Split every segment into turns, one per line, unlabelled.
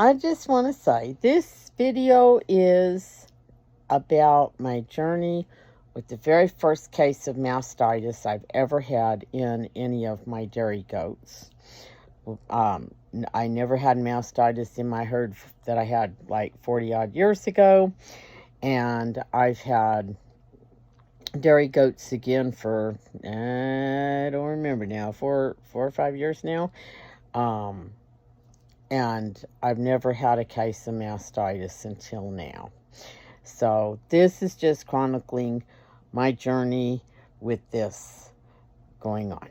I just want to say this video is about my journey with the very first case of mastitis I've ever had in any of my dairy goats. I never had mastitis in my herd that I had like 40 odd years ago, and I've had dairy goats again for I don't remember now, 4 or 5 years now. And I've never had a case of mastitis until now. So this is just chronicling my journey with this going on.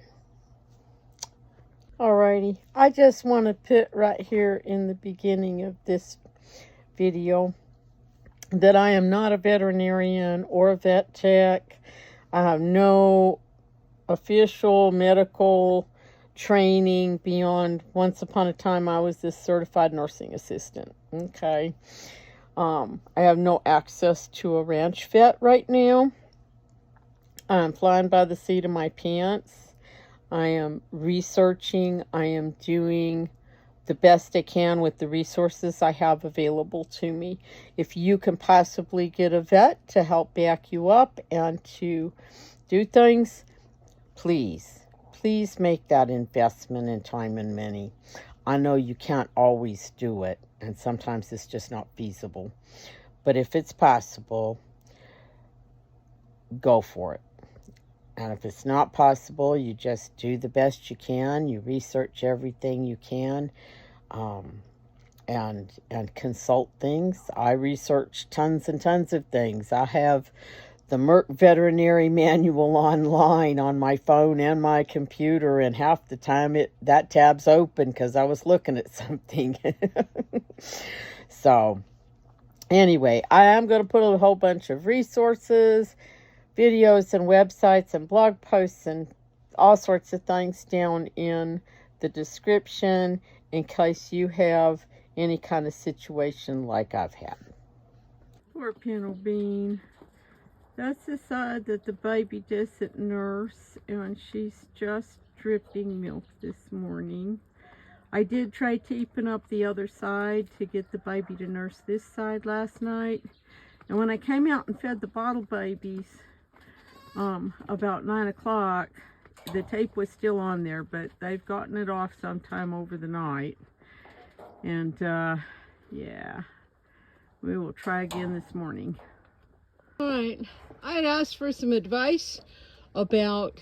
Alrighty, I just want to put right here in the beginning of this video that I am not a veterinarian or a vet tech. I have no official medical training beyond once upon a time I was this certified nursing assistant. Okay. I have no access to a ranch vet right now. I'm flying by the seat of my pants. I am researching. I am doing the best I can with the resources I have available to me. If you can possibly get a vet to help back you up and to do things, please make that investment in time and money. I know you can't always do it, and sometimes it's just not feasible. But if it's possible, go for it. And if it's not possible, you just do the best you can. You research everything you can, and consult things. I research tons and tons of things. I have the Merck Veterinary manual online on my phone and my computer, and half the time that tab's open because I was looking at something. So anyway, I am going to put a whole bunch of resources, videos and websites and blog posts and all sorts of things down in the description in case you have any kind of situation like I've had. Poor Pinto Bean. That's the side that the baby doesn't nurse, and she's just dripping milk this morning. I did try taping up the other side to get the baby to nurse this side last night. And when I came out and fed the bottle babies about 9 o'clock, the tape was still on there, but they've gotten it off sometime over the night. And yeah, we will try again this morning. Alright, I had asked for some advice about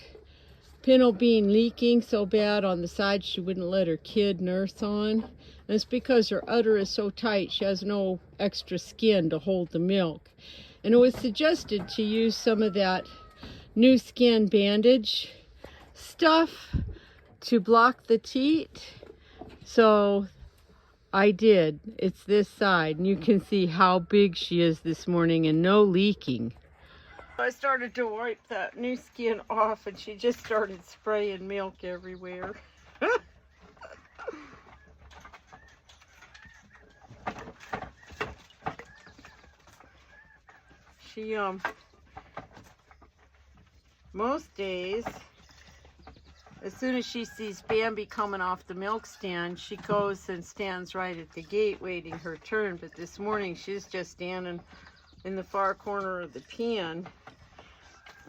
Pinto Bean leaking so bad on the side she wouldn't let her kid nurse on. And it's because her udder is so tight, she has no extra skin to hold the milk. And it was suggested to use some of that new skin bandage stuff to block the teat. So I did. It's this side, and you can see how big she is this morning and no leaking. I started to wipe that new skin off, and she just started spraying milk everywhere. She most days, as soon as she sees Bambi coming off the milk stand, she goes and stands right at the gate waiting her turn. But this morning she's just standing in the far corner of the pen.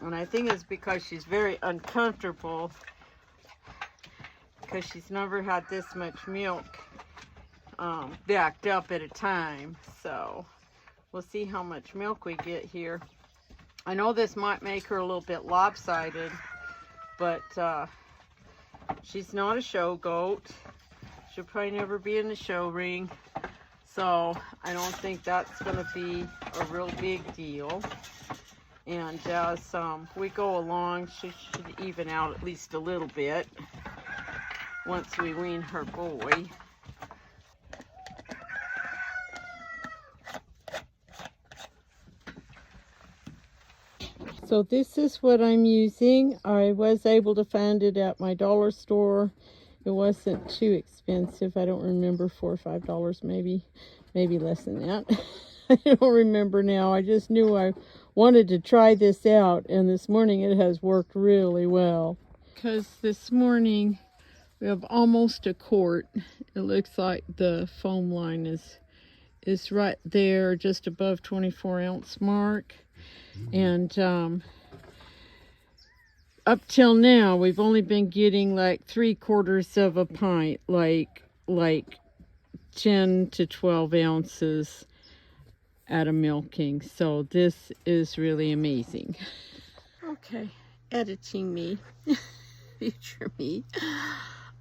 And I think it's because she's very uncomfortable, because she's never had this much milk backed up at a time. So we'll see how much milk we get here. I know this might make her a little bit lopsided, but she's not a show goat. She'll probably never be in the show ring. So I don't think that's going to be a real big deal. And as we go along, she should even out at least a little bit once we wean her boy. So this is what I'm using. I was able to find it at my dollar store. It wasn't too expensive. I don't remember, $4 or $5 maybe less than that. I don't remember now. I just knew I wanted to try this out, and this morning it has worked really well. Because this morning We have almost a quart. It looks like the foam line is right there, just above 24-ounce mark. And up till now, we've only been getting like 3/4 of a pint, like 10 to 12 ounces at a milking. So this is really amazing. Okay, editing me, future me.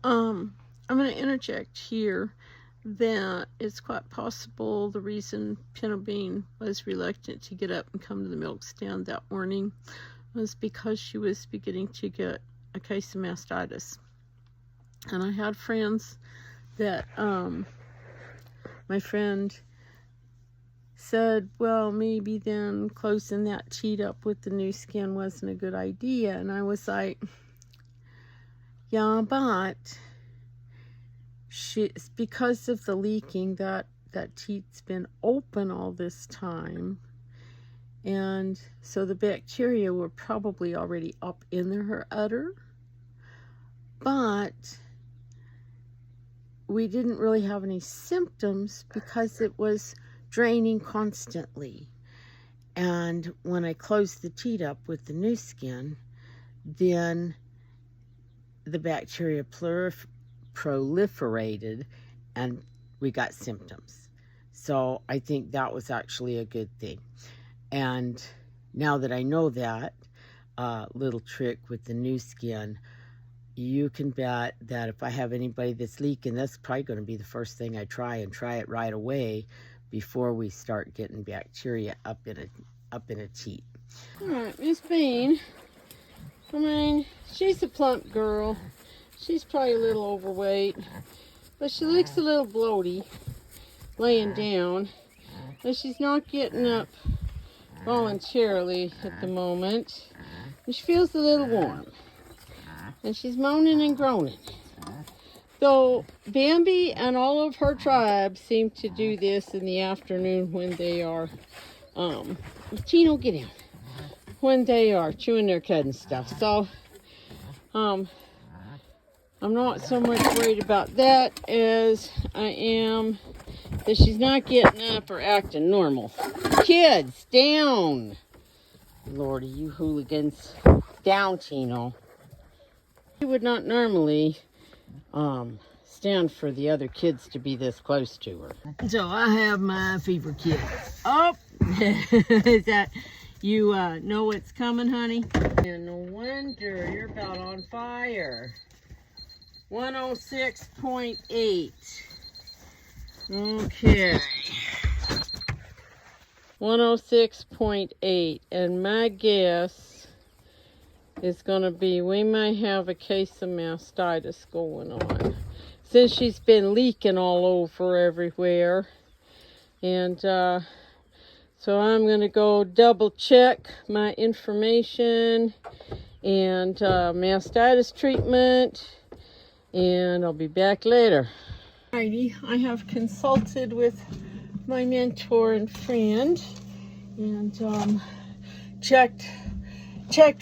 I'm going to interject here that it's quite possible the reason Pinto Bean was reluctant to get up and come to the milk stand that morning was because she was beginning to get a case of mastitis. And I had friends that, my friend said, well, maybe then closing that teat up with the new skin wasn't a good idea. And I was like, yeah, but it's because of the leaking that teat's been open all this time. And so the bacteria were probably already up in her udder. But we didn't really have any symptoms because it was draining constantly. And when I closed the teat up with the new skin, then the bacteria proliferated and we got symptoms. So I think that was actually a good thing. And now that I know that little trick with the new skin, you can bet that if I have anybody that's leaking, that's probably going to be the first thing I try, and try it right away before we start getting bacteria up in a teat. All right, Miss Bean. I mean, she's a plump girl. She's probably a little overweight, but she looks a little bloaty laying down. But she's not getting up voluntarily at the moment. And she feels a little warm. And she's moaning and groaning. So Bambi and all of her tribe seem to do this in the afternoon when they are, Tino, get down. When they are chewing their cud and stuff. So, I'm not so much worried about that as I am that she's not getting up or acting normal. Kids, down! Lordy, you hooligans. Down, Tino. She would not normally stand for the other kids to be this close to her. So I have my fever kit. Oh! Is that... You know what's coming, honey? And no wonder you're about on fire. 106.8. Okay. 106.8. And my guess is going to be we may have a case of mastitis going on. Since she's been leaking all over everywhere. And, so I'm going to go double check my information and mastitis treatment, and I'll be back later. Alrighty, I have consulted with my mentor and friend and checked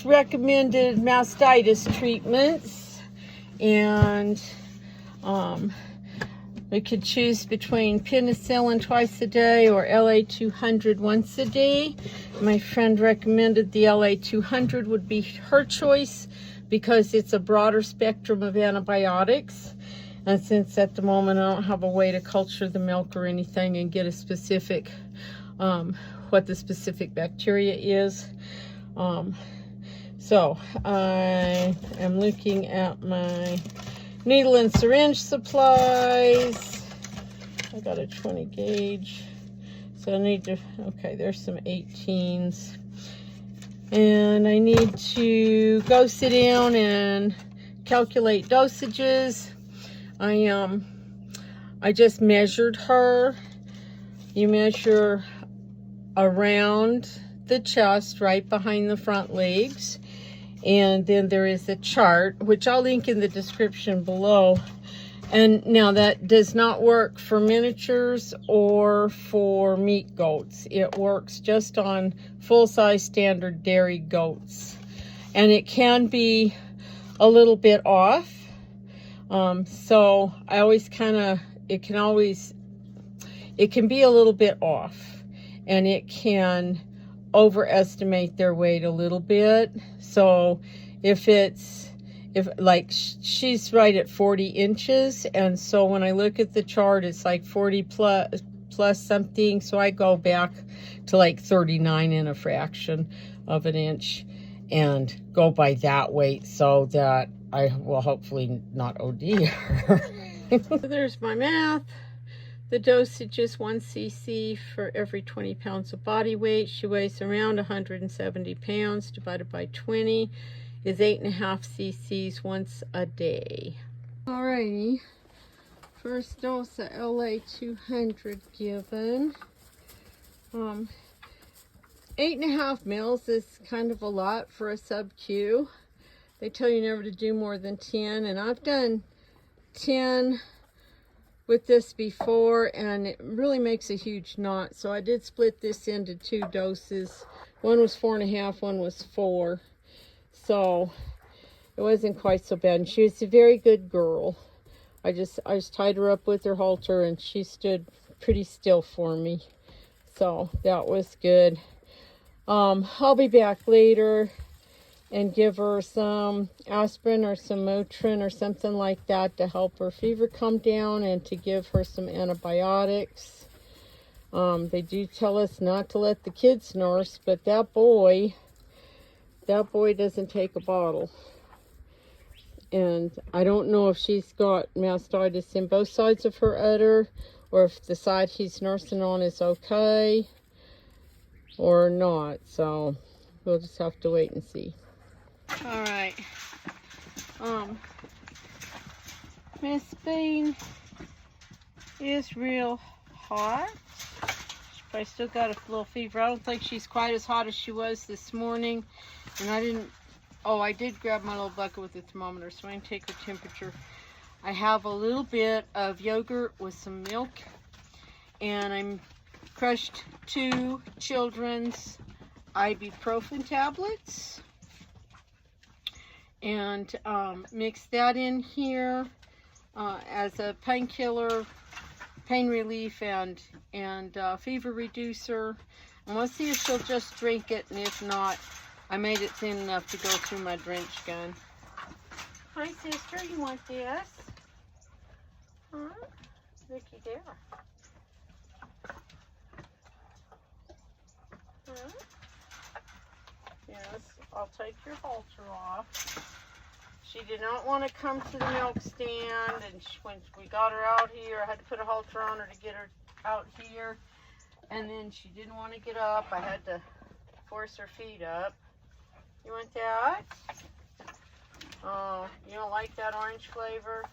recommended mastitis treatments, and we could choose between penicillin twice a day or LA200 once a day. My friend recommended the LA200 would be her choice because it's a broader spectrum of antibiotics. And since at the moment I don't have a way to culture the milk or anything and get a specific, what the specific bacteria is. So I am looking at my needle and syringe supplies. I got a 20 gauge. So I need to, okay, there's some 18s. And I need to go sit down and calculate dosages. I just measured her. You measure around the chest, right behind the front legs. And then there is a chart, which I'll link in the description below. And now that does not work for miniatures or for meat goats. It works just on full-size standard dairy goats. And it can be a little bit off. So I always it can be a little bit off, and it can overestimate their weight a little bit. So if like she's right at 40 inches, and so when I look at the chart, it's like 40 plus something, so I go back to like 39 and a fraction of an inch and go by that weight so that I will hopefully not OD her. There's my math. The dosage is 1 cc for every 20 pounds of body weight. She weighs around 170 pounds. Divided by 20 is 8.5 cc's once a day. Alrighty. First dose of LA 200 given. 8.5 mils is kind of a lot for a sub-Q. They tell you never to do more than 10, and I've done 10 with this before, and it really makes a huge knot. So I did split this into 2 doses. One was 4.5, one was 4. So it wasn't quite so bad. And she was a very good girl. I just tied her up with her halter, and she stood pretty still for me. So that was good. I'll be back later and give her some aspirin or some Motrin or something like that to help her fever come down, and to give her some antibiotics. They do tell us not to let the kids nurse, but that boy doesn't take a bottle. And I don't know if she's got mastitis in both sides of her udder, or if the side he's nursing on is okay or not. So we'll just have to wait and see. All right. Miss Bean is real hot. She probably still got a little fever. I don't think she's quite as hot as she was this morning. And I did grab my little bucket with the thermometer, so I can take her temperature. I have a little bit of yogurt with some milk, and I'm crushed 2 children's ibuprofen tablets, and mix that in here as a painkiller, pain relief, and fever reducer. And we'll see if she'll just drink it, and if not, I made it thin enough to go through my drench gun. Hi, sister, you want this? Huh? Looky there. Huh? Yes, I'll take your halter off. She did not want to come to the milk stand, and when we got her out here, I had to put a halter on her to get her out here. And then she didn't want to get up. I had to force her feet up. You want that? Oh, you don't like that orange flavor?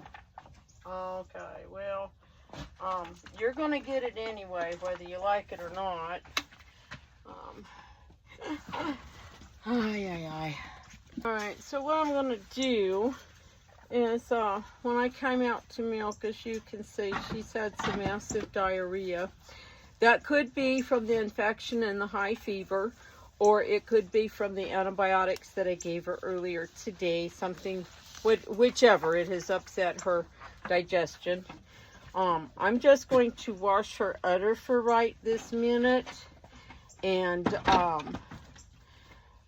Okay, well, you're going to get it anyway, whether you like it or not. Alright, so what I'm going to do is, when I came out to milk, as you can see, she's had some massive diarrhea. That could be from the infection and the high fever, or it could be from the antibiotics that I gave her earlier today. Whichever, it has upset her digestion. I'm just going to wash her udder for right this minute and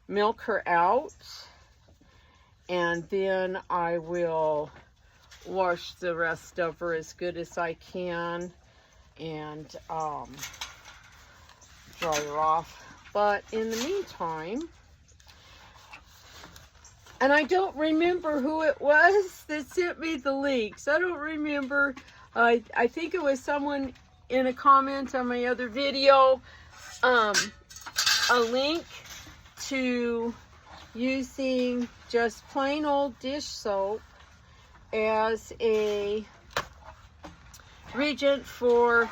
milk her out, and then I will wash the rest of her as good as I can and dry her off. But in the meantime, and I don't remember who it was that sent me the links. I don't remember. I think it was someone in a comment on my other video. A link to using just plain old dish soap as a reagent for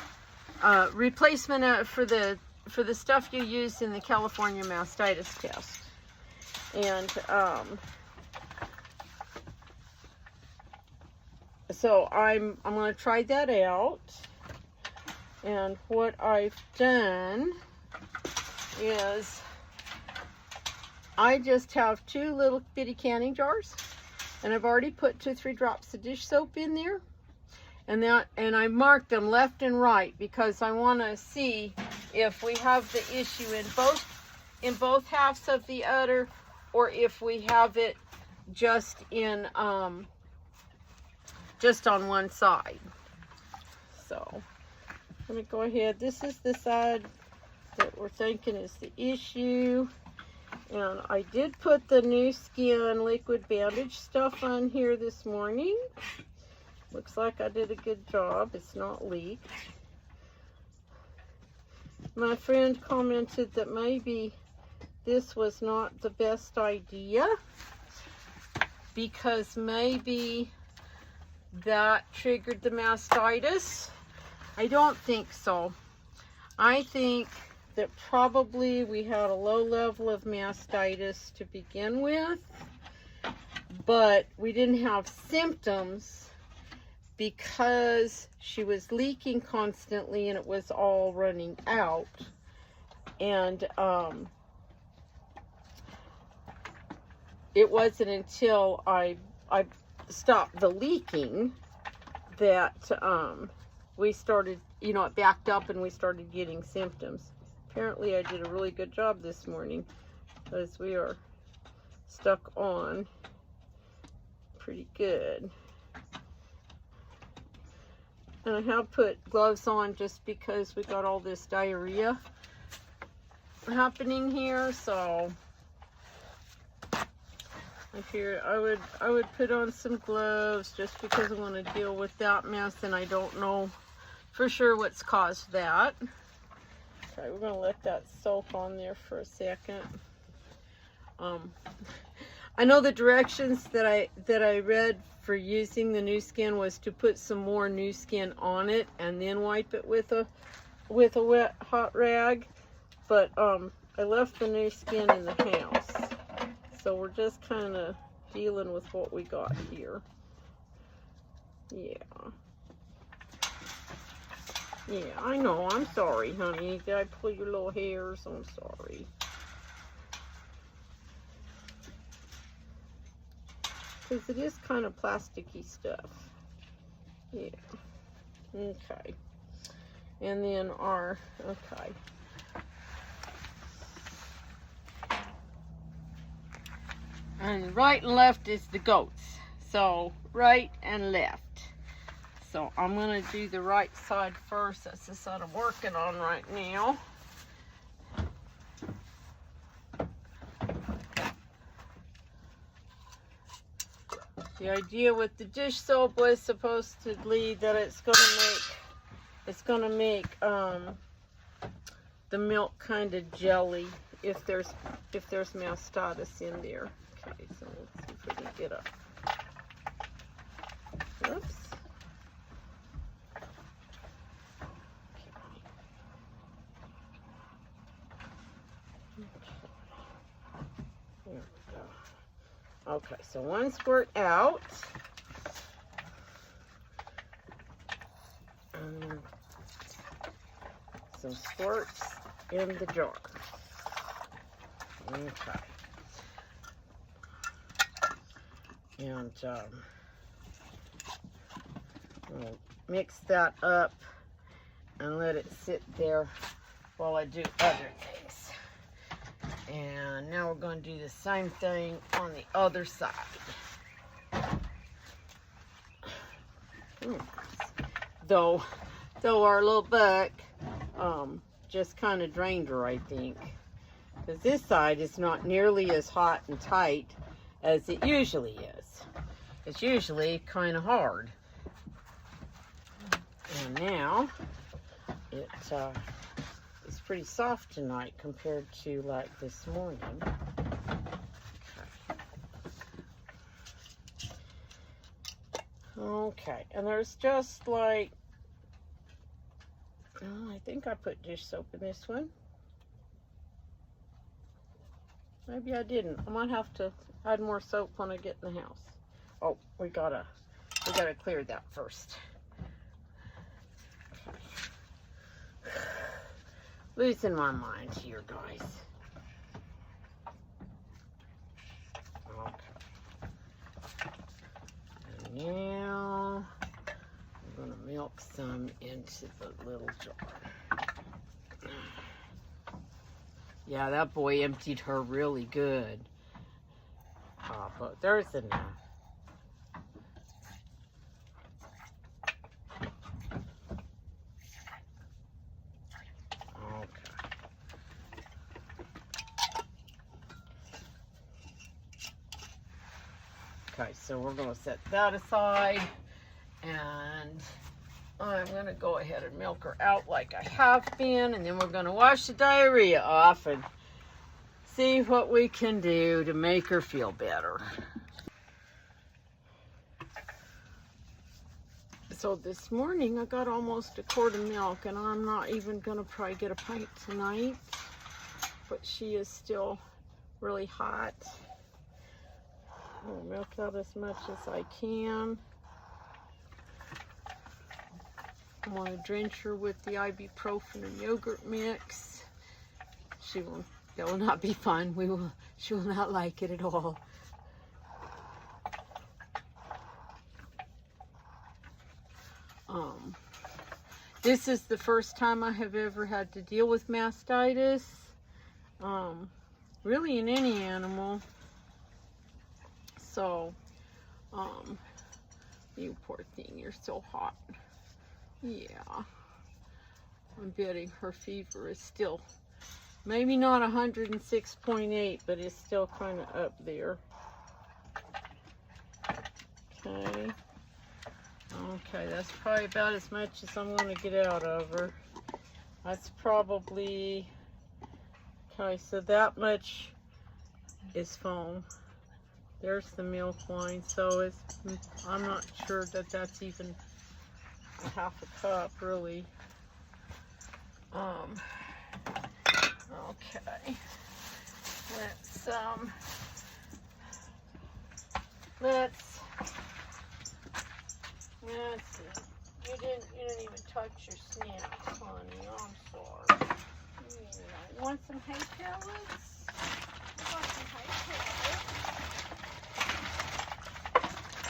replacement for the stuff you use in the California mastitis test. And so I'm going to try that out. And what I've done is I just have 2 little bitty canning jars, And I've already put 2-3 drops of dish soap in there. And I marked them left and right because I want to see if we have the issue in both halves of the udder, or if we have it just just on one side. So let me go ahead. This is the side that we're thinking is the issue. And I did put the new skin liquid bandage stuff on here this morning. Looks like I did a good job. It's not leaked. My friend commented that maybe this was not the best idea because maybe that triggered the mastitis. I don't think so. I think that probably we had a low level of mastitis to begin with, but we didn't have symptoms because she was leaking constantly and it was all running out. And it wasn't until I stopped the leaking that we started, you know, it backed up and we started getting symptoms. Apparently I did a really good job this morning because we are stuck on pretty good. And I have put gloves on just because we got all this diarrhea happening here, so I figured I would put on some gloves just because I want to deal with that mess, and I don't know for sure what's caused that. Okay, we're gonna let that soak on there for a second. I know the directions that I read for using the new skin was to put some more new skin on it and then wipe it with a wet hot rag, but I left the new skin in the house, so we're just kind of dealing with what we got here. Yeah, I know. I'm sorry, honey. Did I pull your little hairs? I'm sorry. Because it is kind of plasticky stuff. Yeah. Okay. And then okay. And right and left is the goats. So right and left. So I'm going to do the right side first. That's the side I'm working on right now. The idea with the dish soap was supposedly that it's gonna make the milk kind of jelly if there's mastitis in there. Okay, so let's see if we can get a. Oops. There we go. Okay, so one squirt out. And some squirts in the jar. Okay. And we'll mix that up and let it sit there while I do other things. And now we're going to do the same thing on the other side. Though our little buck just kind of drained her, I think. Because this side is not nearly as hot and tight as it usually is. It's usually kind of hard. And now it's pretty soft tonight compared to like this morning. Okay, and there's just like, I think I put dish soap in this one. Maybe I didn't. I might have to add more soap when I get in the house. Oh, we gotta clear that first. Okay. Losing my mind here, guys. Okay. now I'm going to milk some into the little jar. Yeah, that boy emptied her really good. But there's enough. Okay, so we're going to set that aside, and I'm going to go ahead and milk her out like I have been, and then we're going to wash the diarrhea off and see what we can do to make her feel better. So this morning I got almost a quart of milk, and I'm not even going to probably get a pint tonight, but she is still really hot. I'll milk out as much as I can. I want to drench her with the ibuprofen and yogurt mix. That will not be fun. She will not like it at all. This is the first time I have ever had to deal with mastitis. Really in any animal. So, you poor thing, you're so hot. Yeah. I'm betting her fever is still, maybe not 106.8, but it's still kind of up there. Okay. Okay, that's probably about as much as I'm going to get out of her. That's probably, okay, so that much is foam. There's the milk line, so I'm not sure that that's even a half a cup, really. Okay. Let's see. You didn't even touch your snacks, honey. I'm sorry. Yeah. You want some hay pellets? You want some hay pellets?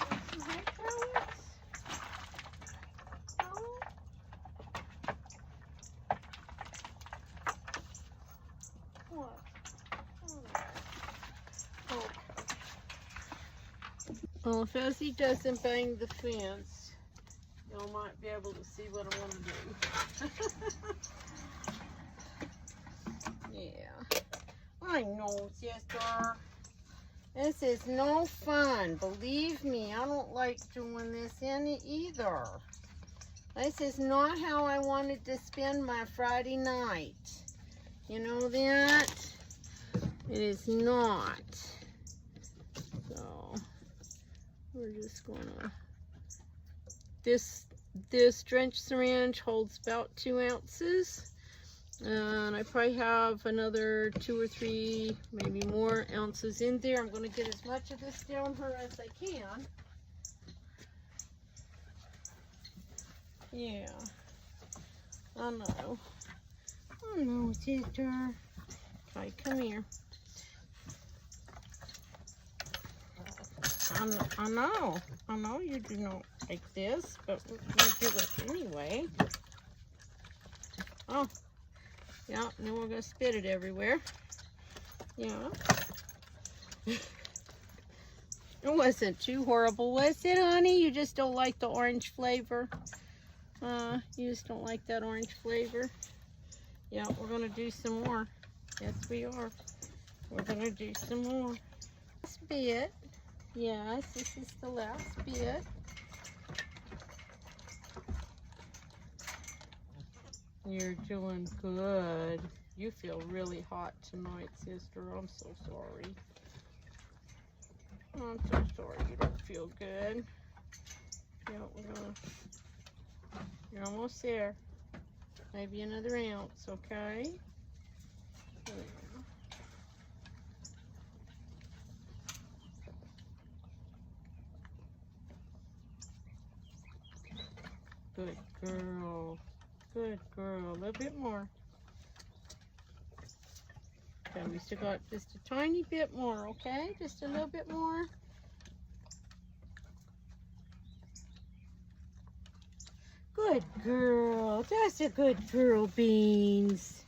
Want some hay pellets? No? What? Okay. Well, if Ezzy doesn't bang the fence, y'all might be able to see what I want to do. Yeah. I know, sister. This is no fun. Believe me, I don't like doing this either. This is not how I wanted to spend my Friday night. You know that? It is not. So, we're just gonna... This drench syringe holds about 2 ounces. And I probably have another 2 or 3, maybe more ounces in there. I'm going to get as much of this down her as I can. Yeah. I know. I know, sister. Okay, come here. I know you do not like this, but we're going to do it anyway. Oh. Yeah, and then we're going to spit it everywhere. Yeah. It wasn't too horrible, was it, honey? You just don't like the orange flavor? You just don't like that orange flavor? Yeah, we're going to do some more. Yes, we are. We're going to do some more. Last bit. Yes, this is the last bit. You're doing good. You feel really hot tonight, sister. I'm so sorry. I'm so sorry you don't feel good. Yeah, you're almost there. Maybe another ounce, okay? Yeah. Good girl. Good girl. A little bit more. Okay, we still got just a tiny bit more, okay? Just a little bit more. Good girl. That's a good girl, Beans.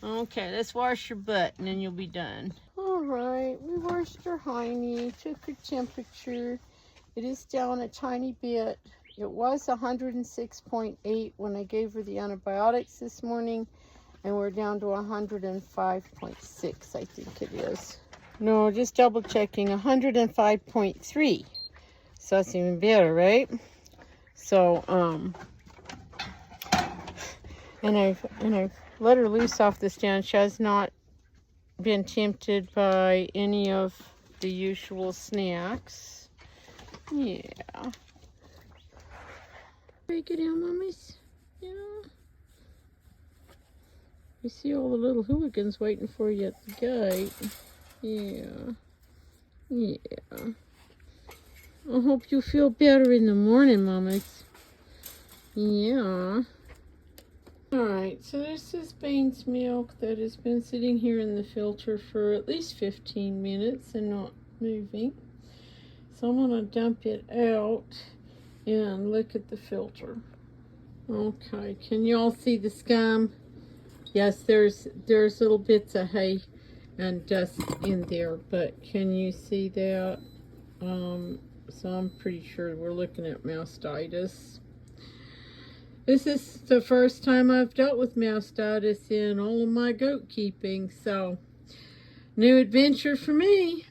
Okay, let's wash your butt and then you'll be done. All right, we washed her hiney, took her temperature. It is down a tiny bit. It was 106.8 when I gave her the antibiotics this morning, and we're down to 105.6, I think it is. No, just double checking, 105.3. So that's even better, right? So, and I've let her loose off the stand. She has not been tempted by any of the usual snacks. Yeah. Break it down, mummies. Yeah. You see all the little hooligans waiting for you at the gate. Yeah. Yeah. I hope you feel better in the morning, mummies. Yeah. Alright, so this is Bean's milk that has been sitting here in the filter for at least 15 minutes and not moving. So I'm going to dump it out and look at the filter. Okay, can you all see the scum? Yes, there's little bits of hay and dust in there, but can you see that? So I'm pretty sure we're looking at mastitis. This is the first time I've dealt with mastitis in all of my goat keeping, so new adventure for me.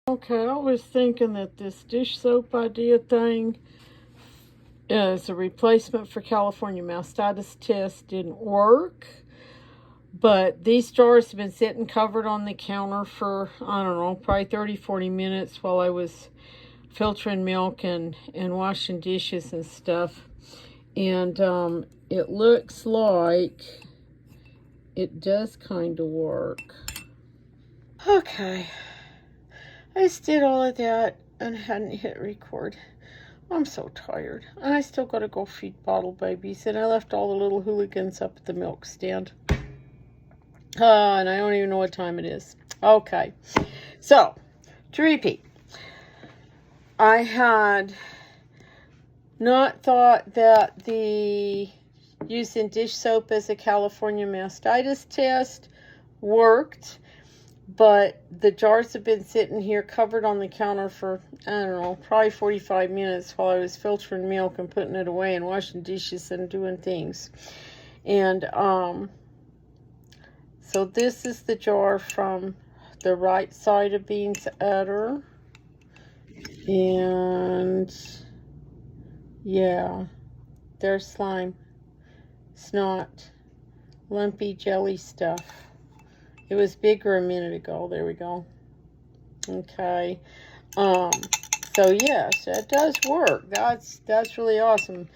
Okay, I was thinking that this dish soap idea thing as a replacement for California mastitis test didn't work. But these jars have been sitting covered on the counter for, I don't know, probably 30-40 minutes while I was filtering milk and washing dishes and stuff. And it looks like it does kind of work. Okay. I just did all of that and hadn't hit record. I'm so tired. And I still got to go feed bottle babies. And I left all the little hooligans up at the milk stand. And I don't even know what time it is. Okay. So, to repeat. I had not thought that the using dish soap as a California mastitis test worked. But the jars have been sitting here covered on the counter for, I don't know, probably 45 minutes while I was filtering milk and putting it away and washing dishes and doing things. And so this is the jar from the right side of Bean's udder. And yeah, there's slime, snot, lumpy jelly stuff. It was bigger a minute ago. There we go. Okay. So yes, that does work. That's really awesome.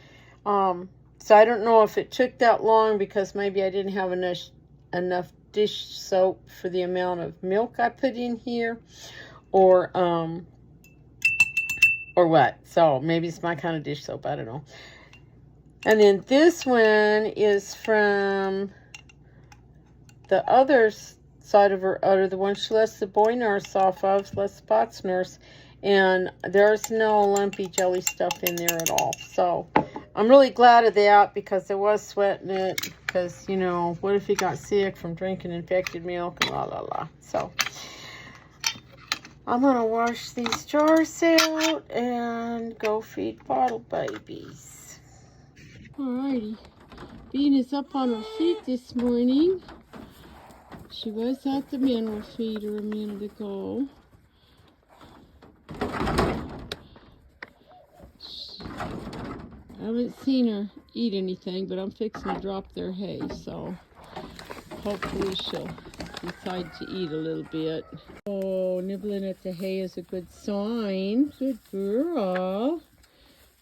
So I don't know if it took that long because maybe I didn't have enough dish soap for the amount of milk I put in here, or what. So maybe it's my kind of dish soap. I don't know. And then this one is from the other side of her udder, the one she lets the boy nurse off of, lets spots nurse, and there's no lumpy jelly stuff in there at all. So I'm really glad of that because I was sweating it because, you know, what if he got sick from drinking infected milk and la la la. So I'm gonna wash these jars out and go feed bottle babies. Alrighty, Bean is up on her feet this morning. She was at the mineral feeder a minute ago. I haven't seen her eat anything, but I'm fixing to drop their hay, so hopefully she'll decide to eat a little bit. Oh, nibbling at the hay is a good sign. Good girl.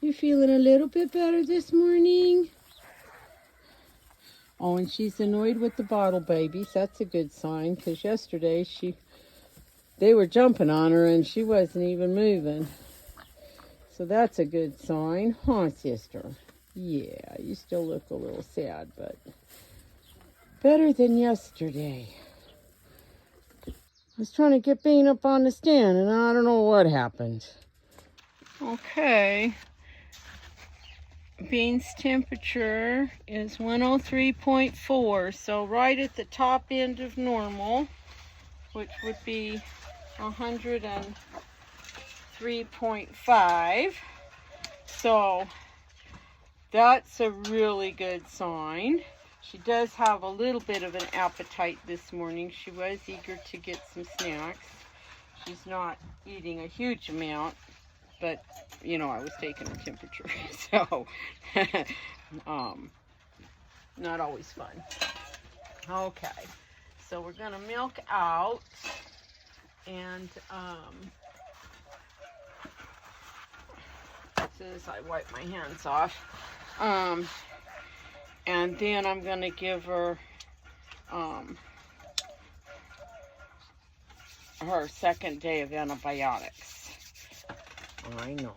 You feeling a little bit better this morning? Oh, and she's annoyed with the bottle babies. That's a good sign, because yesterday they were jumping on her and she wasn't even moving. So that's a good sign. Huh, sister? Yeah, you still look a little sad, but better than yesterday. I was trying to get Bean up on the stand, and I don't know what happened. Okay. Bean's temperature is 103.4, so right at the top end of normal, which would be 103.5. So that's a really good sign. She does have a little bit of an appetite this morning. She was eager to get some snacks. She's not eating a huge amount, but you know, I was taking her temperature, so not always fun. Okay, so we're gonna milk out, and as soon as I wipe my hands off, and then I'm gonna give her her second day of antibiotics. I know.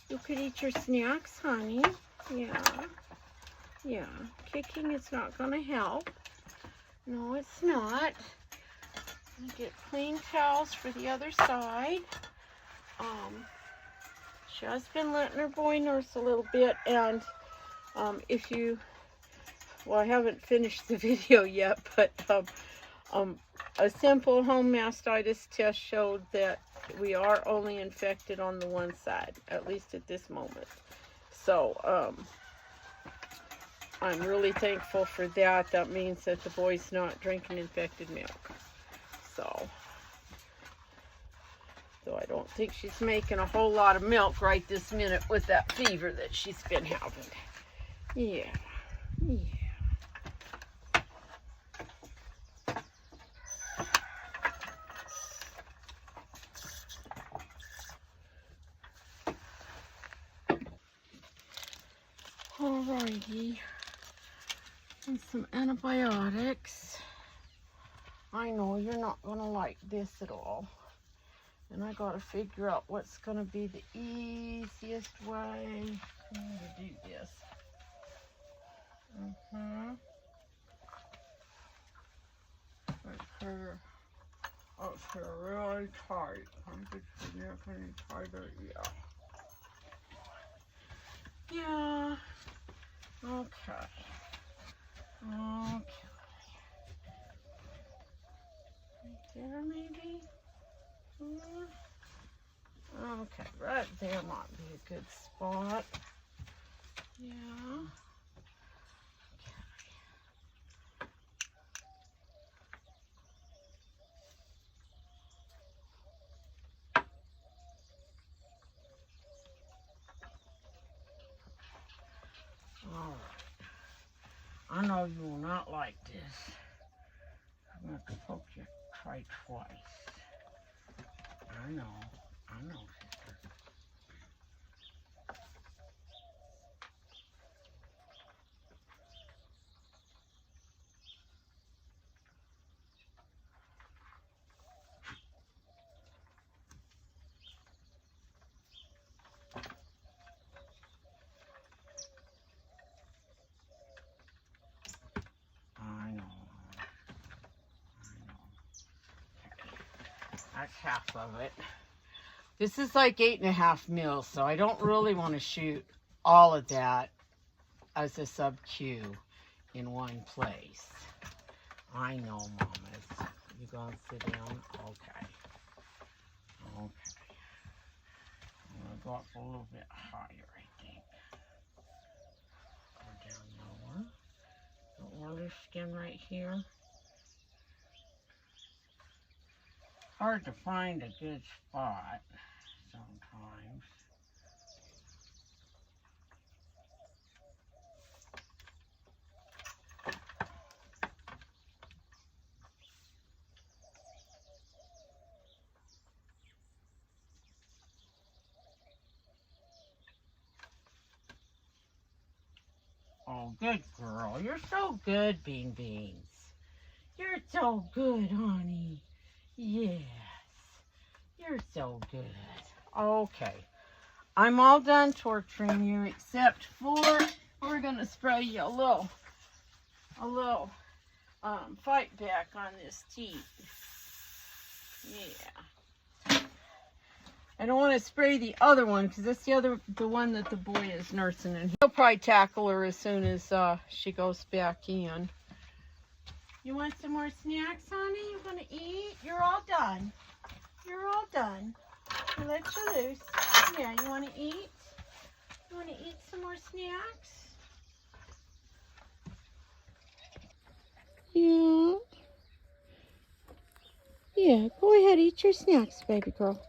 You could eat your snacks, honey. Yeah. Kicking is not going to help. No, it's not. Get clean towels for the other side. She has been letting her boy nurse a little bit, and if you, well, I haven't finished the video yet, but a simple home mastitis test showed that we are only infected on the one side, at least at this moment. So I'm really thankful for that. That means that the boy's not drinking infected milk. So I don't think she's making a whole lot of milk right this minute with that fever that she's been having. Yeah. Alrighty. And some antibiotics. I know you're not gonna like this at all. And I gotta figure out what's gonna be the easiest way to do this. It's her really tight. I'm just getting tighter, yeah. Okay. Right there, maybe? Okay, right there might be a good spot. Yeah. Alright. I know you will not like this. I'm going to poke you twice. I know, sister. I know. That's half of it. This is like 8.5 mils, so I don't really want to shoot all of that as a sub-Q in one place. I know, mamas. You gonna sit down? Okay. I'm gonna go up a little bit higher, I think. Or down lower. Don't want her skin right here. Hard to find a good spot sometimes. Oh, good girl. You're so good, Beans. You're so good, honey. Yes. You're so good. Okay. I'm all done torturing you except for we're going to spray you a little fight back on this teat. Yeah. I don't want to spray the other one because that's the one that the boy is nursing, and he'll probably tackle her as soon as she goes back in. You want some more snacks, honey? You want to eat? You're all done. You're all done. I'll let you loose. Yeah, you want to eat? You want to eat some more snacks? Yeah. Yeah, go ahead, eat your snacks, baby girl.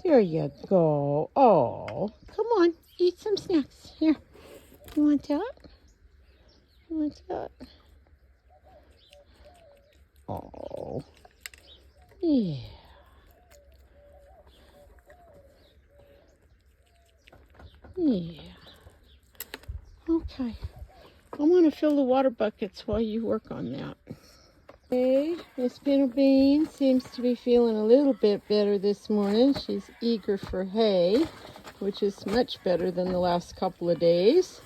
There you go. Oh, come on, eat some snacks. Here, you want that? You want that? Oh, yeah. Yeah. Okay. I'm going to fill the water buckets while you work on that. Okay, Miss Pinto Bean seems to be feeling a little bit better this morning. She's eager for hay, which is much better than the last couple of days.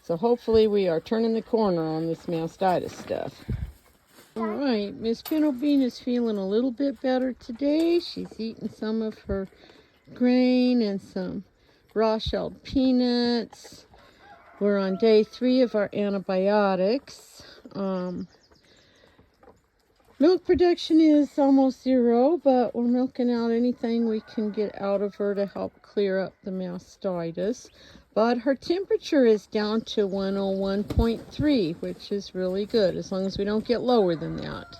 So hopefully we are turning the corner on this mastitis stuff. All right, Miss Pinto Bean is feeling a little bit better today. She's eating some of her grain and some raw shelled peanuts. We're on day 3 of our antibiotics. Milk production is almost 0, but we're milking out anything we can get out of her to help clear up the mastitis. But her temperature is down to 101.3, which is really good, as long as we don't get lower than that.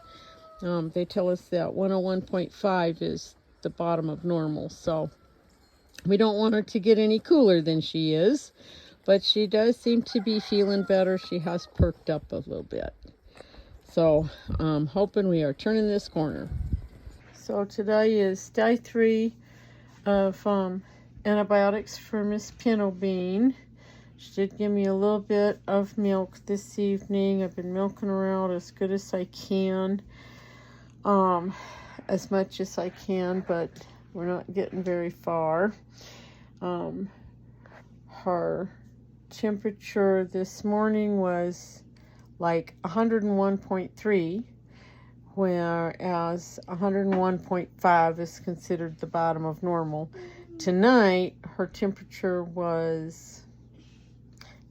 They tell us that 101.5 is the bottom of normal, so we don't want her to get any cooler than she is. But she does seem to be feeling better. She has perked up a little bit. So I'm hoping we are turning this corner. So today is day 3 of antibiotics for Miss Pinto Bean. She did give me a little bit of milk this evening. I've been milking her out as good as I can. As much as I can, but we're not getting very far. Her temperature this morning was like 101.3, whereas 101.5 is considered the bottom of normal. Tonight, her temperature was,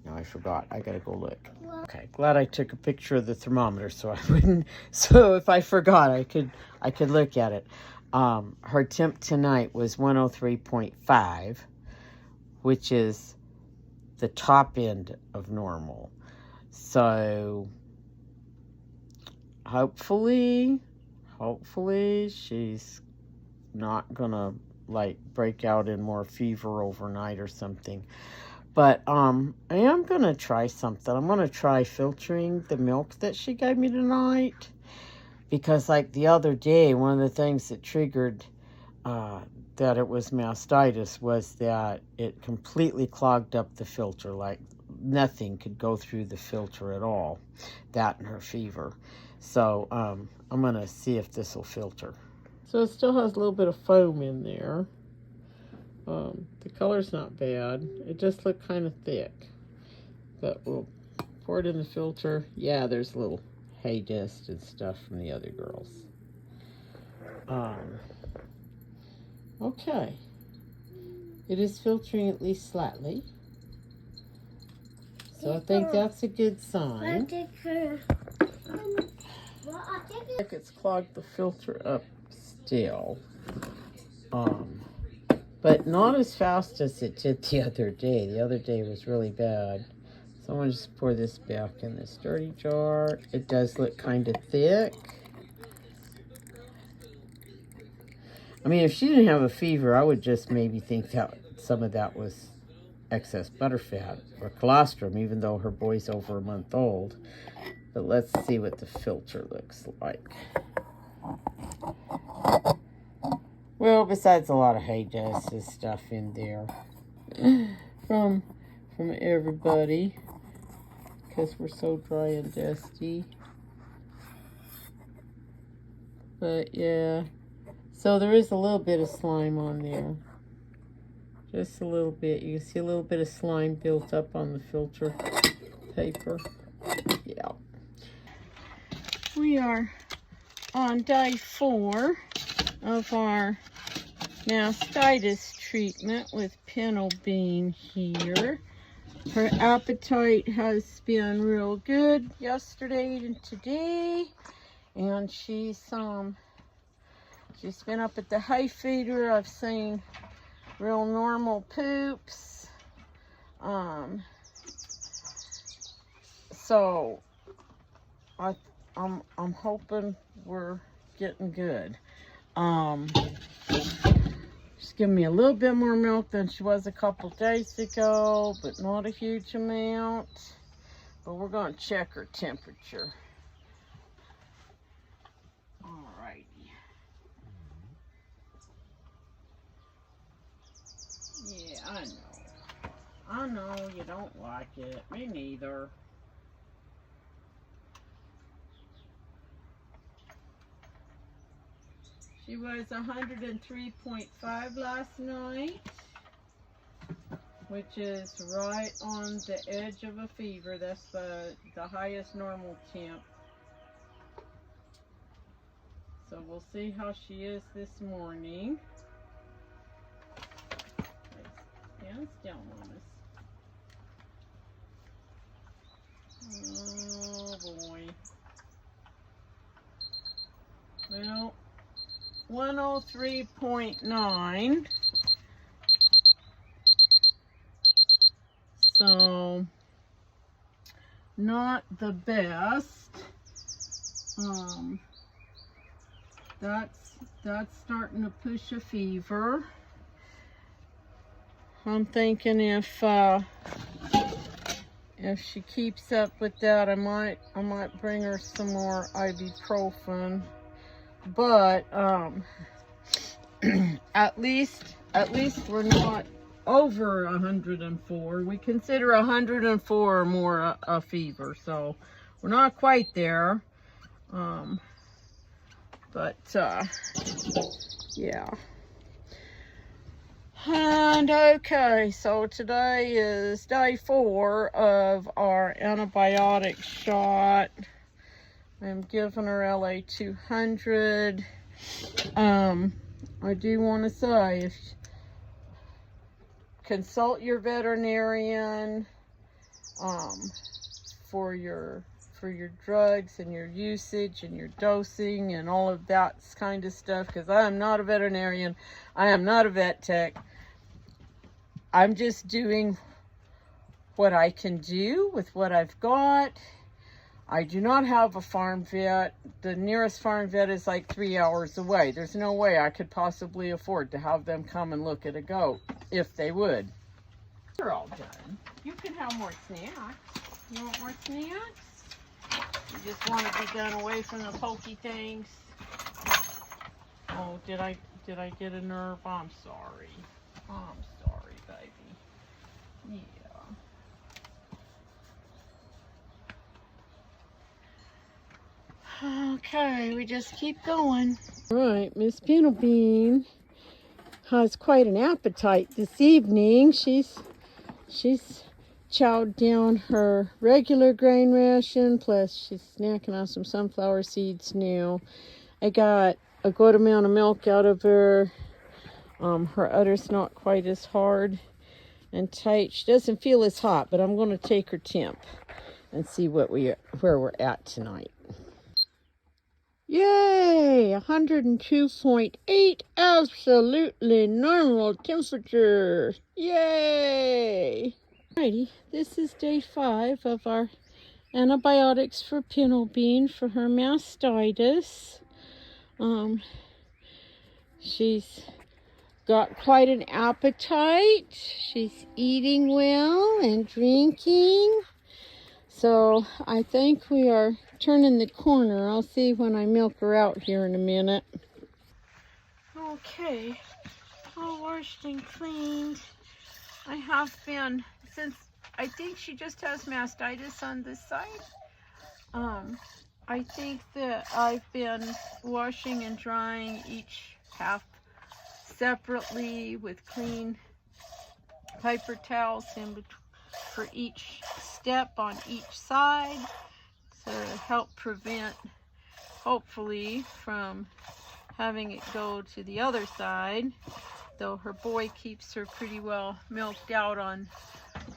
no, I forgot. I gotta go look. Okay, glad I took a picture of the thermometer so I wouldn't, so if I forgot, I could look at it. Her temp tonight was 103.5, which is the top end of normal. So hopefully she's not gonna like break out in more fever overnight or something. But I am gonna try something. I'm gonna try filtering the milk that she gave me tonight, because like the other day, one of the things that triggered that it was mastitis was that it completely clogged up the filter. Like nothing could go through the filter at all, that and her fever. So I'm gonna see if this will filter. So it still has a little bit of foam in there. The color's not bad. It just looked kind of thick, but we'll pour it in the filter. Yeah, there's a little hay dust and stuff from the other girls. Okay, it is filtering at least slightly. So I think that's a good sign. It's clogged the filter up still. But not as fast as it did the other day. The other day was really bad. So I'm going to just pour this back in this dirty jar. It does look kind of thick. I mean, if she didn't have a fever, I would just maybe think that some of that was excess butterfat or colostrum, even though her boy's over a month old. But let's see what the filter looks like. Well, besides a lot of hay dust and stuff in there from everybody, because we're so dry and dusty. But yeah, So there is a little bit of slime on there. Just a little bit. You can see a little bit of slime built up on the filter paper. Yeah. We are on day 4 of our mastitis treatment with Pinto Bean here. Her appetite has been real good yesterday and today, and she's been up at the hay feeder. I've seen real normal poops. So I'm hoping we're getting good. She's giving me a little bit more milk than she was a couple days ago, but not a huge amount. But we're going to check her temperature. Alrighty. Yeah, I know you don't like it. Me neither. She was 103.5 last night, which is right on the edge of a fever. That's the highest normal temp. So we'll see how she is this morning. Stand still on us. Oh boy. Well, 103.9. So not the best. That's starting to push a fever. I'm thinking if she keeps up with that, I might bring her some more ibuprofen. But at least we're not over 104. We consider 104 or more a fever, so we're not quite there. But yeah. And okay, so today is day 4 of our antibiotic shot. I'm giving her LA200. I do want to say, consult your veterinarian for your drugs and your usage and your dosing and all of that kind of stuff, because I am not a veterinarian. I am not a vet tech. I'm just doing what I can do with what I've got. I do not have a farm vet. The nearest farm vet is like 3 hours away. There's no way I could possibly afford to have them come and look at a goat, if they would. You're all done. You can have more snacks. You want more snacks? You just want to be done away from the pokey things. Oh, did I get a nerve? I'm sorry. I'm sorry, baby. Yeah. Okay, we just keep going. All right, Miss Pinto Bean has quite an appetite this evening. She's chowed down her regular grain ration, plus she's snacking on some sunflower seeds now. I got a good amount of milk out of her. Her udder's not quite as hard and tight. She doesn't feel as hot, but I'm going to take her temp and see where we're at tonight. Yay! 102.8, absolutely normal temperature. Yay! Alrighty, this is day 5 of our antibiotics for Pinto Bean for her mastitis. She's got quite an appetite. She's eating well and drinking. So I think we are turning the corner. I'll see when I milk her out here in a minute. Okay, all washed and cleaned. I have been, since I think she just has mastitis on this side, I think that I've been washing and drying each half separately with clean paper towels in between for each step on each side to help prevent, hopefully, from having it go to the other side, though her boy keeps her pretty well milked out on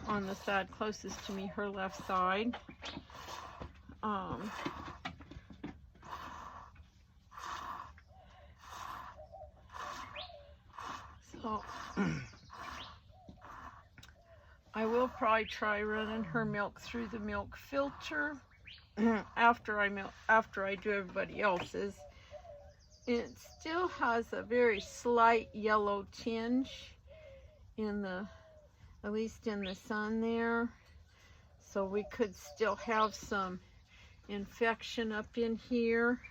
the side closest to me, her left side. So I will probably try running her milk through the milk filter after I do everybody else's. It still has a very slight yellow tinge at least in the sun there. So we could still have some infection up in here.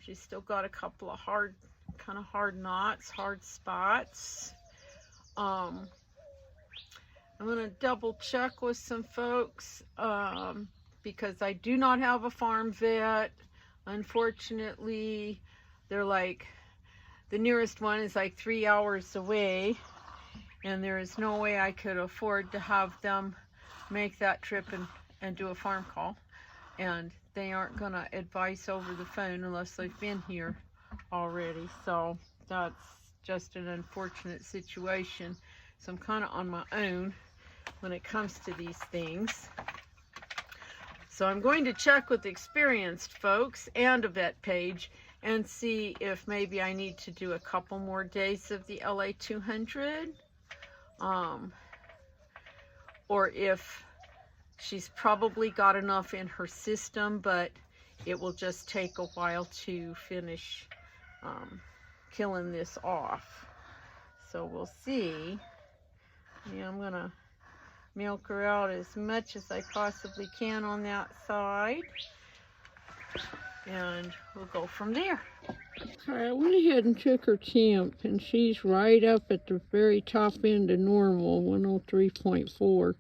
She's still got a couple of kind of hard knots, hard spots. I'm gonna double check with some folks because I do not have a farm vet. Unfortunately, they're like, the nearest one is like 3 hours away, and there is no way I could afford to have them make that trip and do a farm call. And they aren't gonna advise over the phone unless they've been here already. So that's just an unfortunate situation. So I'm kind of on my own when it comes to these things. So I'm going to check with experienced folks and a vet page and see if maybe I need to do a couple more days of the LA 200, or if she's probably got enough in her system, but it will just take a while to finish killing this off. So we'll see. Yeah, I'm gonna milk her out as much as I possibly can on that side, and we'll go from there. All right, I went ahead and took her temp, and she's right up at the very top end of normal, 103.4,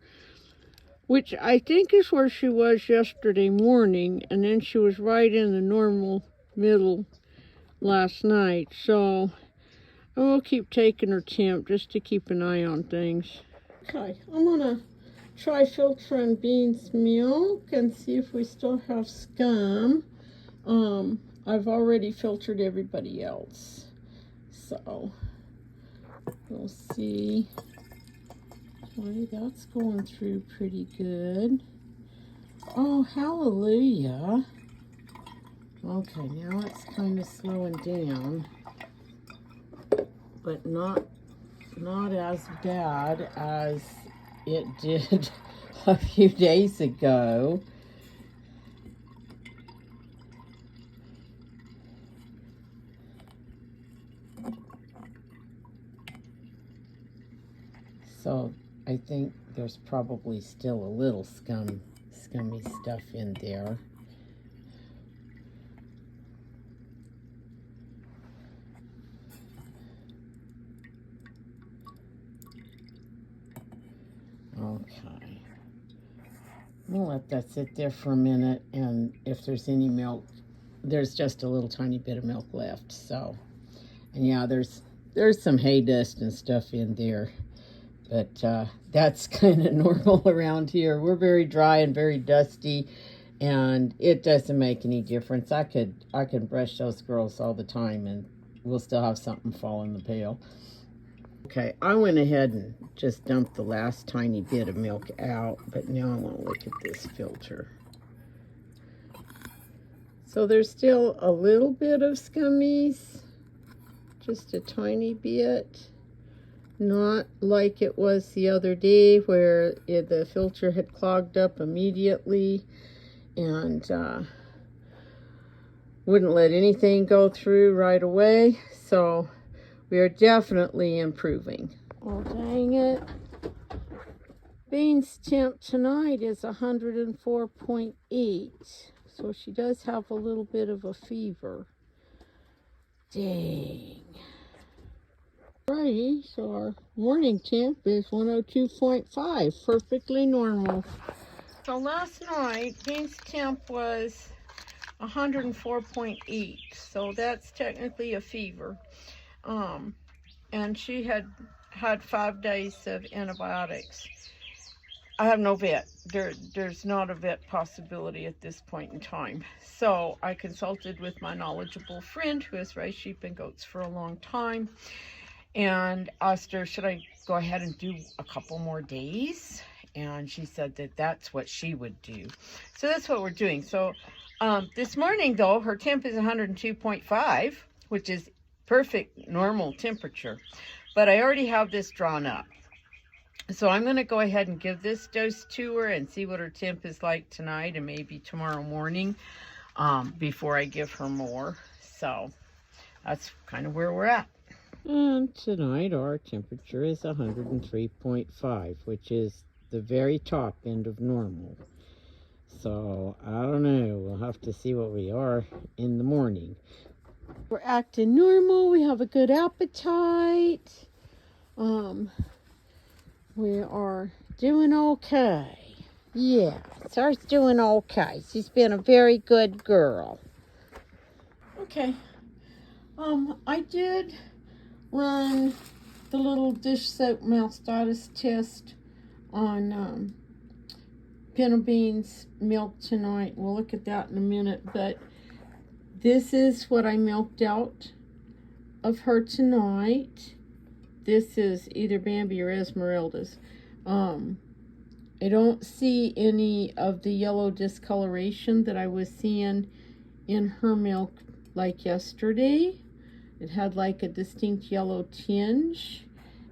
which I think is where she was yesterday morning, and then she was right in the normal middle last night. So I will keep taking her temp just to keep an eye on things. Okay, I'm gonna try filtering Bean's milk and see if we still have scum. I've already filtered everybody else, so we'll see. Okay, that's going through pretty good. Oh, hallelujah. Okay, now it's kind of slowing down, but not as bad as it did a few days ago. So I think there's probably still a little scummy stuff in there. Okay, we'll let that sit there for a minute, and if there's any milk, there's just a little tiny bit of milk left. So, and yeah, there's some hay dust and stuff in there, but that's kind of normal around here. We're very dry and very dusty, and it doesn't make any difference. I can brush those girls all the time, and we'll still have something fall in the pail. Okay, I went ahead and just dumped the last tiny bit of milk out, but now I want to look at this filter. So there's still a little bit of scummies, just a tiny bit. Not like it was the other day where the filter had clogged up immediately and wouldn't let anything go through right away. So we are definitely improving. Oh, dang it. Bean's temp tonight is 104.8. So she does have a little bit of a fever. Dang. Alrighty, so our morning temp is 102.5, perfectly normal. So last night, Bean's temp was 104.8, so that's technically a fever. and she had had 5 days of antibiotics. I have no vet. There's not a vet possibility at this point in time. So I consulted with my knowledgeable friend who has raised sheep and goats for a long time, and asked her, should I go ahead and do a couple more days? And she said that that's what she would do. So that's what we're doing. So this morning, though, her temp is 102.5, which is perfect normal temperature. But I already have this drawn up. So I'm going to go ahead and give this dose to her and see what her temp is like tonight and maybe tomorrow morning before I give her more. So that's kind of where we're at. And tonight our temperature is 103.5, which is the very top end of normal. So I don't know, we'll have to see what we are in the morning. We're acting normal, we have a good appetite. We are doing okay. Yeah, Sarah's doing okay. She's been a very good girl. Okay. I did run the little dish soap mastitis test on Pinto Bean's milk tonight. We'll look at that in a minute, but this is what I milked out of her tonight. This is either Bambi or Esmeralda's. I don't see any of the yellow discoloration that I was seeing in her milk like yesterday. It had like a distinct yellow tinge,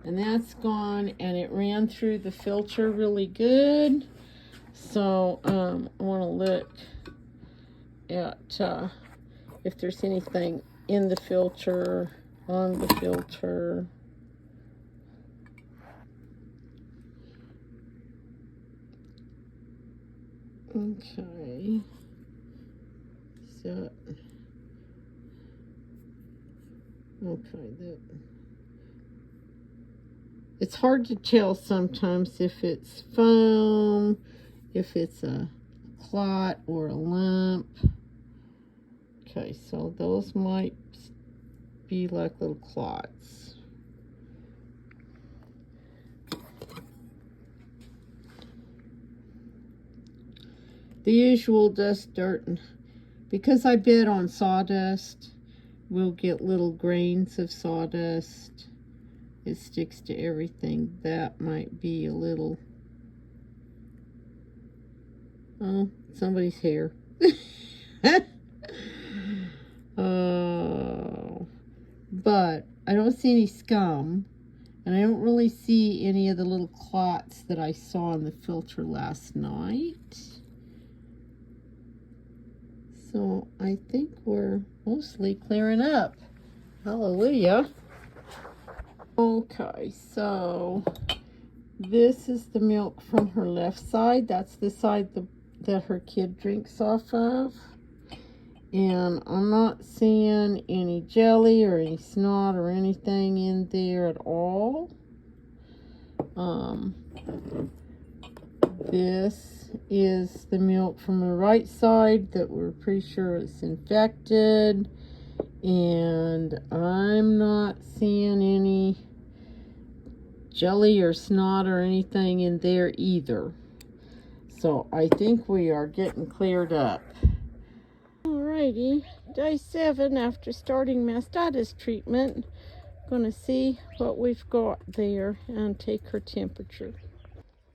and that's gone, and it ran through the filter really good. So I want to look at if there's anything in the filter, on the filter. Okay, so it's hard to tell sometimes if it's foam, if it's a clot or a lump. Okay, so those might be like little clots. The usual dust, dirt, and because I bed on sawdust, we'll get little grains of sawdust. It sticks to everything. That might be a little, oh, somebody's hair. Oh, but I don't see any scum, and I don't really see any of the little clots that I saw in the filter last night. So I think we're mostly clearing up. Hallelujah. Okay, so this is the milk from her left side. That's the side that her kid drinks off of. And I'm not seeing any jelly or any snot or anything in there at all. This is the milk from the right side that we're pretty sure is infected, and I'm not seeing any jelly or snot or anything in there either. So I think we are getting cleared up. Alrighty, day 7 after starting mastitis treatment. Gonna see what we've got there and take her temperature.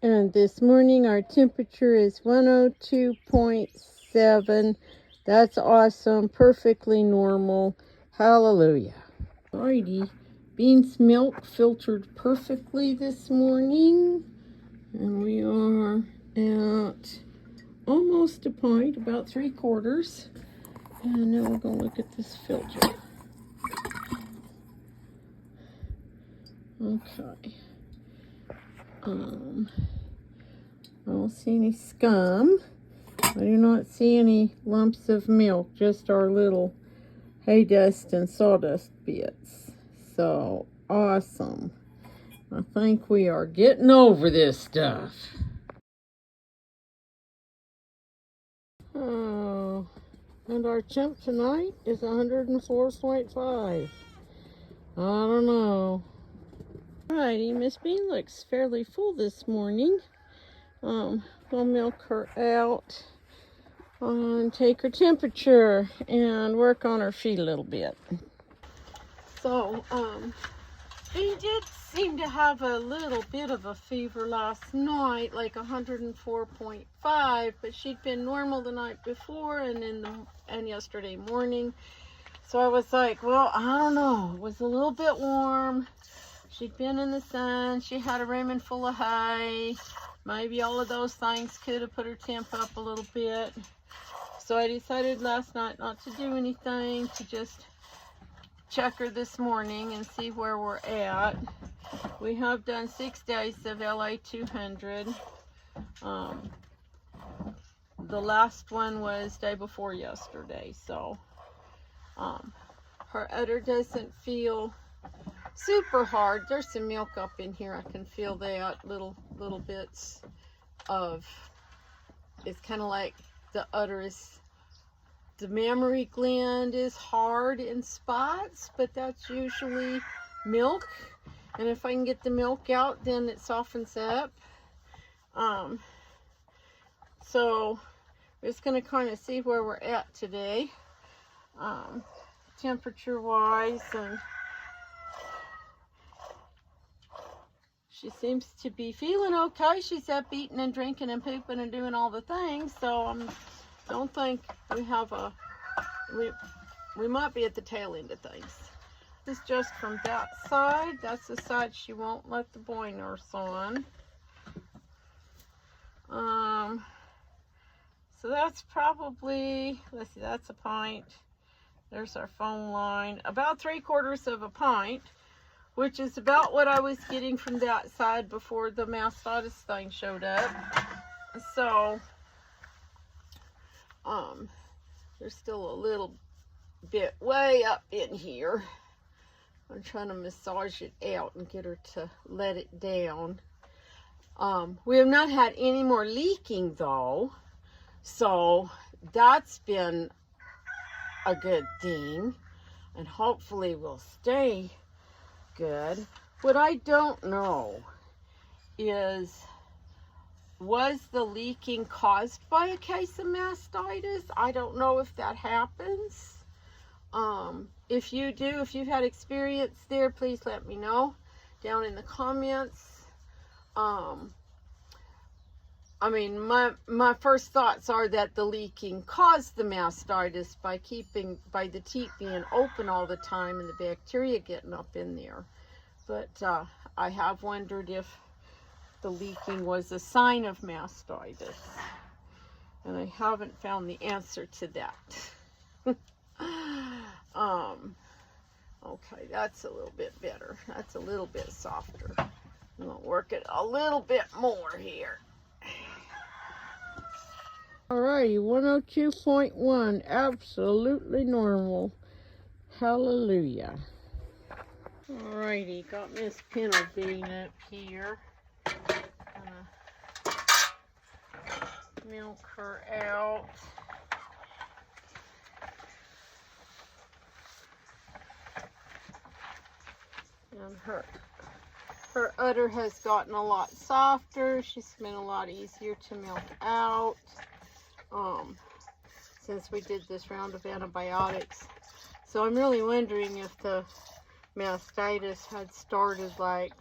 And this morning our temperature is 102.7. That's awesome, perfectly normal. Hallelujah. Alrighty, Bean's milk filtered perfectly this morning. And we are at almost a pint, about 3/4. And now we're going to look at this filter. Okay. I don't see any scum. I do not see any lumps of milk, just our little hay dust and sawdust bits. So, awesome. I think we are getting over this stuff. Oh, and our temp tonight is 104.5. I don't know. Alrighty, Miss Bean looks fairly full this morning. We'll milk her out and take her temperature and work on her feet a little bit. So, she did seem to have a little bit of a fever last night, like 104.5, but she'd been normal the night before and yesterday morning. So I was like, well, I don't know. It was a little bit warm. She'd been in the sun. She had a room full of hay. Maybe all of those things could have put her temp up a little bit. So I decided last night not to do anything, to just check her this morning and see where we're at. We have done 6 days of LA 200. The last one was day before yesterday. So her udder doesn't feel super hard. There's some milk up in here. I can feel that little bits of, it's kind of like the udder is, the mammary gland is hard in spots, but that's usually milk. And if I can get the milk out, then it softens up. So we're just going to kind of see where we're at today, temperature wise, and she seems to be feeling okay. She's up eating and drinking and pooping and doing all the things. So I don't think we have we might be at the tail end of things. This is just from that side. That's the side she won't let the boy nurse on. So that's probably, let's see, that's a pint. There's our phone line. About 3/4 of a pint, which is about what I was getting from that side before the mastitis thing showed up. So, there's still a little bit way up in here. I'm trying to massage it out and get her to let it down. We have not had any more leaking though, so that's been a good thing, and hopefully will stay good. What I don't know is, was the leaking caused by a case of mastitis? I don't know if that happens. If you do, if you've had experience there, please let me know down in the comments. I mean, my first thoughts are that the leaking caused the mastitis by the teat being open all the time and the bacteria getting up in there. But I have wondered if the leaking was a sign of mastitis, and I haven't found the answer to that. Okay, that's a little bit better. That's a little bit softer. I'm gonna work it a little bit more here. Alrighty, 102.1, absolutely normal. Hallelujah. Alrighty, got Miss Pinto Bean up here. Gonna milk her out. And her udder has gotten a lot softer. She's been a lot easier to milk out since we did this round of antibiotics. So I'm really wondering if the mastitis had started like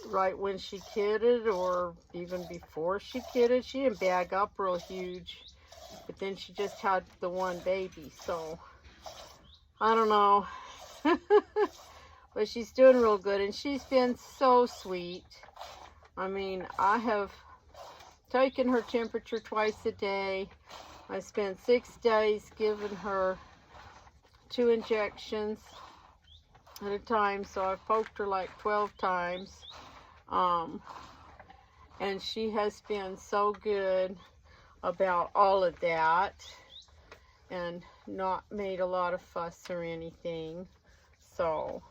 right when she kidded, or even before she kidded. She didn't bag up real huge, but then she just had the one baby, so I don't know. But she's doing real good, and she's been so sweet. I mean, I have taken her temperature twice a day. I spent 6 days giving her 2 injections at a time, so I've poked her like 12 times. And she has been so good about all of that and not made a lot of fuss or anything. So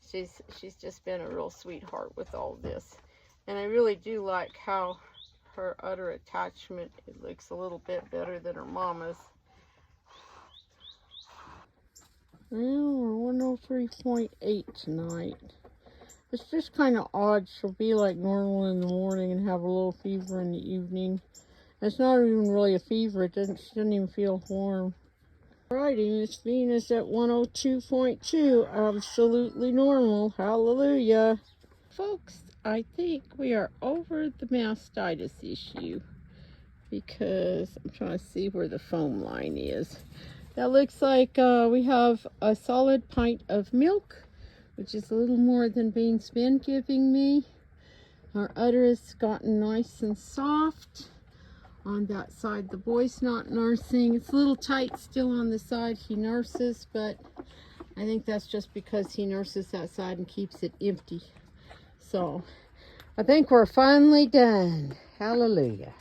she's just been a real sweetheart with all this. And I really do like how her udder attachment, it looks a little bit better than her mama's. Well, we're 103.8 tonight. It's just kind of odd. She'll be like normal in the morning and have a little fever in the evening. It's not even really a fever. She doesn't even feel warm. Alrighty, Miss Bean is at 102.2. Absolutely normal. Hallelujah. Folks, I think we are over the mastitis issue because I'm trying to see where the foam line is. That looks like we have a solid pint of milk, which is a little more than Bean's been giving me. Our udder has gotten nice and soft. On that side, the boy's not nursing. It's a little tight still on the side he nurses, but I think that's just because he nurses that side and keeps it empty. So I think we're finally done. Hallelujah.